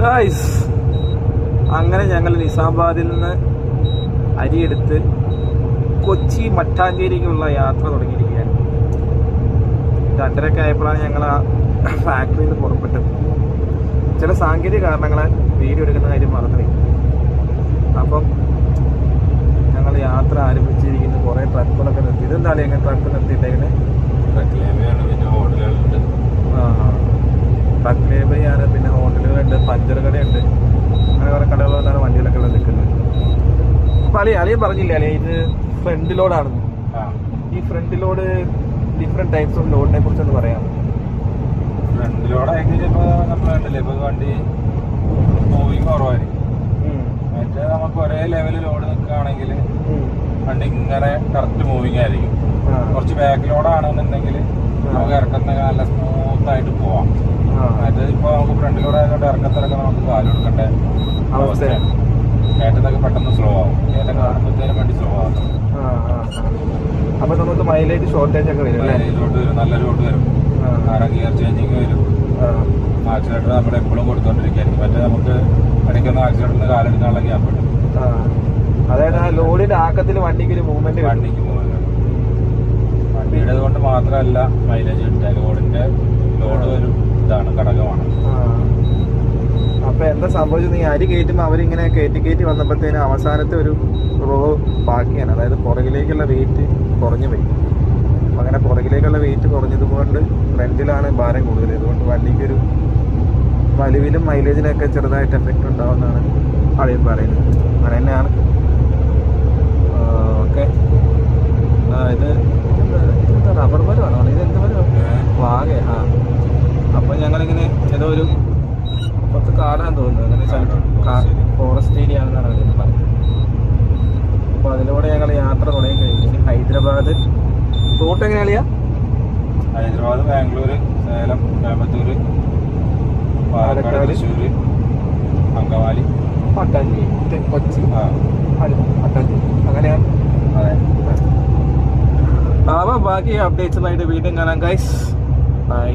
Guys, അങ്ങനെ ഞങ്ങൾ നിസാമാബാദിൽ നിന്ന് അരിയെടുത്ത് കൊച്ചി മട്ടാഞ്ചേരിക്കുള്ള യാത്ര തുടങ്ങിയിരിക്കുകയാണ്. 2:30 ആയപ്പോഴാണ് ഞങ്ങൾ ആ ഫാക്ടറിയിൽ നിന്ന് പുറപ്പെട്ടത്. ചില സാങ്കേതിക കാരണങ്ങളാൽ വീഡിയോ എടുക്കുന്ന കാര്യം മറന്നുപോയി. അപ്പം ഞങ്ങൾ യാത്ര ആരംഭിച്ചിരിക്കുന്നു. കുറേ ട്രക്കുകളൊക്കെ നിർത്തി. ഇതെന്തായാലും എങ്ങനെ ട്രക്ക് നിർത്തിയിട്ടേക്കണേ? ട്രക്ക് ലേബറിയാണ്, പിന്നെ ഹോട്ടലുകളുണ്ട്, പഞ്ചർ കടയുണ്ട്, അങ്ങനെ കുറേ കടകളിലാണ് വണ്ടികളൊക്കെ ഉള്ളത് നിൽക്കുന്നത്. അപ്പം അളിയൻ പറഞ്ഞില്ലേ അളിയ, ഇത് ഫ്രണ്ട് ലോഡാണെന്ന്. ഈ front load different types of ലോഡിനെ കുറിച്ചൊന്ന് പറയാം. ഫ്രണ്ട് ലോഡായെങ്കിൽ ഇപ്പോൾ വണ്ടി മൂവിങ് കുറവായിരിക്കും. മറ്റേ നമുക്ക് ഒരേ ലെവലിൽ ലോഡ് നിൽക്കുകയാണെങ്കിൽ വണ്ടി ഇങ്ങനെ കറക്റ്റ് മൂവിങ് ആയിരിക്കും. കുറച്ച് ബാക്ക് ലോഡാണെന്നുണ്ടെങ്കിൽ നമുക്ക് ഇറക്കുന്ന നല്ല സ്മൂത്ത് ആയിട്ട് പോവാം. മറ്റേത് ഇപ്പോൾ നമുക്ക് ഫ്രണ്ട് ലോഡ് ആയതുകൊണ്ട് ഇറക്കത്തിറക്കം നമുക്ക് കാല് കൊടുക്കേണ്ട അവസ്ഥയാണ്. കയറ്റത്തൊക്കെ പെട്ടെന്ന് സ്ലോ ആവും. കയറ്റം കാണുമ്പോഴത്തേനും വണ്ടി സ്ലോ ആകും. അപ്പൊ നമുക്ക് മൈലേജ് ഷോർട്ടേജ് ഒക്കെ വരും. നല്ല ലോഡ് വരും. കാരണം ഗിയർ ചേഞ്ചിങ് വരും. ആക്സിലേറ്റർ നമ്മൾ എപ്പോഴും കൊടുത്തോണ്ടിരിക്കുകയായിരിക്കും. മറ്റേ നമുക്ക് ഇടയ്ക്കൊന്ന് ആക്സിലേറ്ററിന് കാലെടുക്കാനുള്ള ഗ്യാപ്പ് ഉണ്ട്. അതായത് ആ ലോഡിന്റെ ആക്കത്തിൽ വണ്ടിക്ക് ഒരു മൂവ്മെന്റ് വണ്ടിയുടെ കൊണ്ട് മാത്രമല്ല മൈലേജ് കിട്ടുക. ലോഡ് ഒരു ഇതാണ്, ഘടകമാണ്. അപ്പൊ എന്താ സംഭവിച്ചത്, നീ അരി കയറ്റുമ്പോൾ അവരിങ്ങനെ കയറ്റി വന്നപ്പോഴത്തേനും അവസാനത്തെ ഒരു റോ ബാക്കിയാണ്. അതായത് പുറകിലേക്കുള്ള വെയിറ്റ് കുറഞ്ഞു പോയി. അപ്പം അങ്ങനെ പുറകിലേക്കുള്ള വെയിറ്റ് കുറഞ്ഞതുകൊണ്ട് ഫ്രണ്ടിലാണ് ഭാരം കൂടുതൽ. ഇതുകൊണ്ട് വണ്ടിക്കൊരു വലിവിലും മൈലേജിനൊക്കെ ചെറുതായിട്ട് എഫക്റ്റ് ഉണ്ടാവുമെന്നാണ് അളിയൻ പറയുന്നത്. അങ്ങനെ തന്നെയാണ്. ഓക്കെ, ഇത് റബ്ബർ മരമാണോ? ഇത് എന്ത് മരമാണ്? വാഗേ. അപ്പം ഞങ്ങളിങ്ങനെ ഏതോ ഒരു പുറത്ത് കാടാന്ന് തോന്നുന്നു. അങ്ങനെ ഫോറസ്റ്റ് ഏരിയ ആണെന്നാണ് അവർ പറഞ്ഞത്. അപ്പോൾ അതിലൂടെ ഞങ്ങൾ യാത്ര തുടങ്ങി കഴിഞ്ഞു. ഹൈദരാബാദ് റൂട്ട് എങ്ങനെയാ? ഹൈദരാബാദ്, ബാംഗ്ലൂർ, സേലം, കോയമ്പത്തൂർ, പാലക്കാട്, തൃശ്ശൂർ, അങ്കമാലി, മട്ടാഞ്ചേരി, കൊച്ചി, മട്ടാഞ്ചേരി, അങ്ങനെയാണ്. അതെ. അപ്പം ബാക്കി അപ്ഡേറ്റ്സുമായിട്ട് വീണ്ടും കാണാം ഗൈസ്. ബൈ.